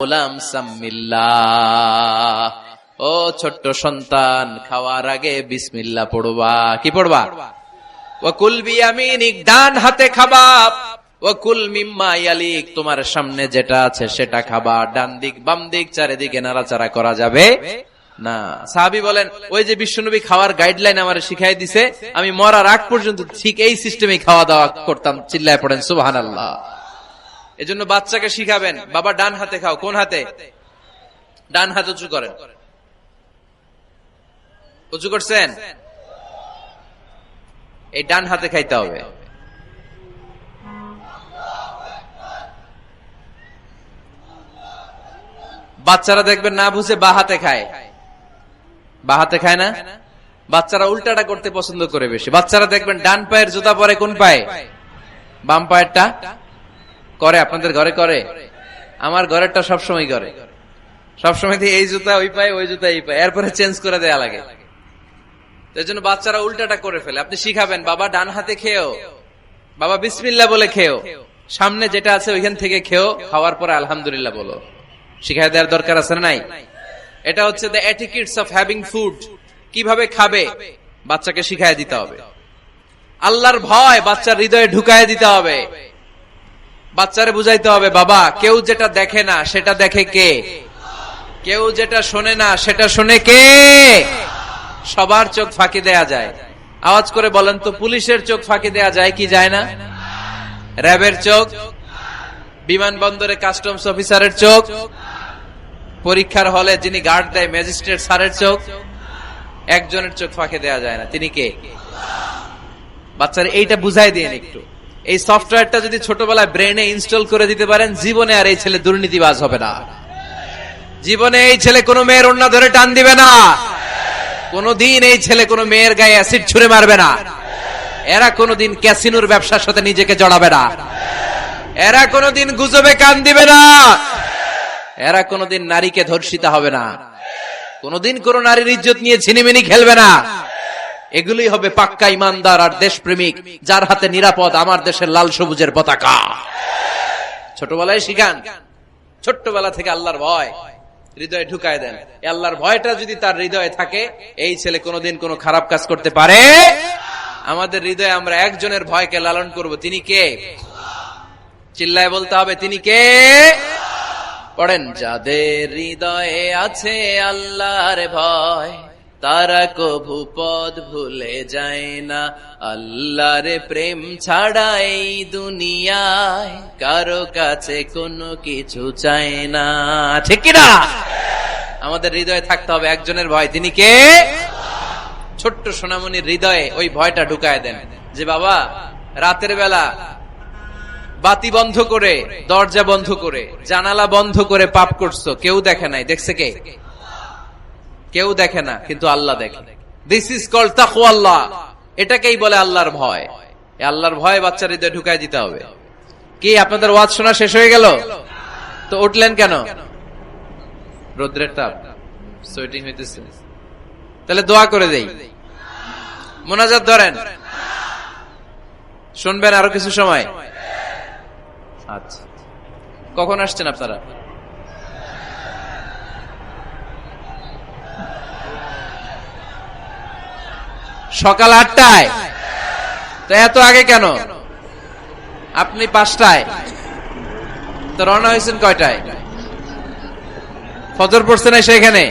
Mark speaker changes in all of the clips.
Speaker 1: গোলাম সাম্মিল্লাহ, ও ছোট্ট সন্তান, খাওয়ার আগে বিসমিল্লাহ পড়বা। কি পড়বা? ওয়াকুল বিয়ামিনিক, ডান হাতে খাবা। ওয়াকুল মিম্মা ইয়ালিক, তোমার সামনে যেটা আছে সেটা খাবা। ডান দিক বাম দিক চারিদিকে নাড়াচাড়া করা যাবে না। সাহাবী বলেন, ওই যে বিশ্বনবী খাওয়ার গাইডলাইন আমারে শিখাই দিছে, আমি মরার আগ পর্যন্ত ঠিক এই সিস্টেমে খাওয়া দাওয়া করতাম। চিল্লায় পড়েন সুবহানাল্লাহ। এজন্য বাচ্চাকে শিখাবেন, বাবা ডান হাতে খাও। কোন হাতে? ডান হাত উঁচু করেন। উঁচু করছেন? এই ডান হাতে খাইতে হবে। বাচ্চারা দেখবেন না বুঝে বা হাতে খায়। বা হাতে খায় না? বাচ্চারা উল্টাটা করতে পছন্দ করে বেশি। বাচ্চারা দেখবেন ডান পায়ের জুতা পরে কোন পায়ে? বাম পায়েরটা করে। আপনাদের ঘরে করে? আমার ঘরেরটা সবসময় করে। সবসময় এই জুতা ওই পায়ে, ওই জুতা এই পায়ে, এরপরে চেঞ্জ করে দেয়া লাগে। এই জন্য বাচ্চারা উল্টাটা করে ফেলে। আপনি শিখাবেন, বাবা ডান হাতে খেও, বাবা বিসমিল্লাহ বলে খেও, সামনে যেটা আছে ওইখান থেকে খেও, খাওয়ার পরে আলহামদুলিল্লাহ বলো। শিখাই দেওয়ার দরকার আছে না নাই? এটা হচ্ছে the etiquettes of having food. কিভাবে খাবে বাচ্চাকে শিখাই দিতে হবে। আল্লাহর ভয় বাচ্চার হৃদয়ে ঢুকায় দিতে হবে। বাচ্চারে বুঝাইতে হবে, বাবা কেউ যেটা দেখে না সেটা দেখে কে? কেউ যেটা শোনে না সেটা শোনে কে? সবার চোখ ফাঁকি দেয়া যায়। আওয়াজ করে বলেন তো, পুলিশের চোখ ফাঁকি দেয়া যায় কি যায় না? র্যাবের চোখ, বিমানবন্দরে কাস্টমস অফিসারের চোখ, পরীক্ষার হলে যিনি গার্ড দেয় ম্যাজিস্ট্রেট স্যারের চোখ, একজনের চোখ ফাঁকি দেয়া যায় না। তিনি কে? বাচ্চারা এইটা বুঝাই দিন একটু। এই সফটওয়্যারটা যদি ছোটবেলায় ব্রেনে ইনস্টল করে দিতে পারেন, জীবনে আর এই ছেলে দুর্নীতিবাজ হবে না। জীবনে এই ছেলে কোনো মেয়ের ওড়না ধরে টান দিবে না। কোনদিন এই ছেলে কোনো মেয়ের গায়ে অ্যাসিড ছুঁড়ে মারবে না। এরা কোনদিন ক্যাসিনোর ব্যবসার সাথে নিজেকে জড়াবে না। এরা কোনদিন গুজবে কান দিবে না। এরা কোনদিন নারীকে ধর্ষিতা হবে না। কোনদিন কোন নারীর ইজ্জত নিয়ে ছিনিমিনি খেলবে না। এগুলোই হবে পাক্কা ইমানদার আর দেশপ্রেমিক, যার হাতে নিরাপদ আমার দেশের লাল সবুজের পতাকা। ছোটবেলায় শিখান, ছোট্টবেলা থেকে আল্লাহর ভয় হৃদয়ে ঢুকায় দেন। আল্লাহর ভয়টা যদি তার হৃদয়ে থাকে, এই ছেলে কোনোদিন কোনো খারাপ কাজ করতে পারে। আমাদের হৃদয়ে আমরা একজনের ভয়কে লালন করব। তিনি কে? চিল্লায় বলতে হবে, তিনি কে? পড়েন, যাদের হৃদয়ে আছে আল্লাহর ভয়, তারা কভু পথ ভুলে যায় না। আল্লাহর প্রেম ছাড়া এই দুনিয়ায় কারো কাছে কোনো কিছু চায় না। ঠিক কিনা? আমাদের হৃদয়ে থাকতে হবে একজনের ভয়। তিনি কে? ছোট্ট সোনামণির হৃদয়ে ওই ভয়টা ঢুকায় দেন, যে বাবা রাতের বেলা বাতি বন্ধ করে, দরজা বন্ধ করে, জানালা বন্ধ করে পাপ করছো, কেউ দেখে নাই। দেখছে কে? কেউ দেখে না, কিন্তু আল্লাহ দেখে। দিস ইজ কল্ড তাকওয়াল্লাহ। এটাকেই বলে আল্লাহর ভয়। এই আল্লাহর ভয় বাচ্চার হৃদয়ে ঢুকাই দিতে হবে। কি আপনাদের ওয়াজ শোনা শেষ হয়ে গেল? তো উঠলেন কেন? রোদ্রের তাপ, সোয়েটিং হইতেছে। তাহলে দোয়া করে দেই, মোনাজাত ধরেন, শুনবেন আরো কিছু সময়। আচ্ছা, কখন আসছেন আপনারা? সকাল 8টায়। তো এত আগে কেন? আপনি 5টায়, তো রওনা হয়েছেন কয়টায়? ফজর পড়ছে না সেখানে?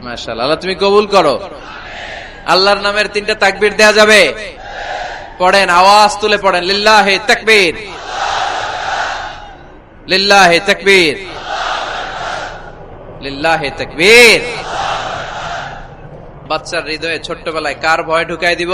Speaker 1: মাশাআল্লাহ, আল্লাহ তুমি কবুল করো। আল্লাহর নামের 3টা তাকবীর দেয়া যাবে? পড়েন, আওয়াজ তুলে পড়েন, লিল্লাহি তাকবীর, লিল্লাহি তাকবীর, লিল্লাহি তাকবীর। বাচ্চার হৃদয়ে ছোট্টবেলায় কার ভয় ঢুকাই দিব?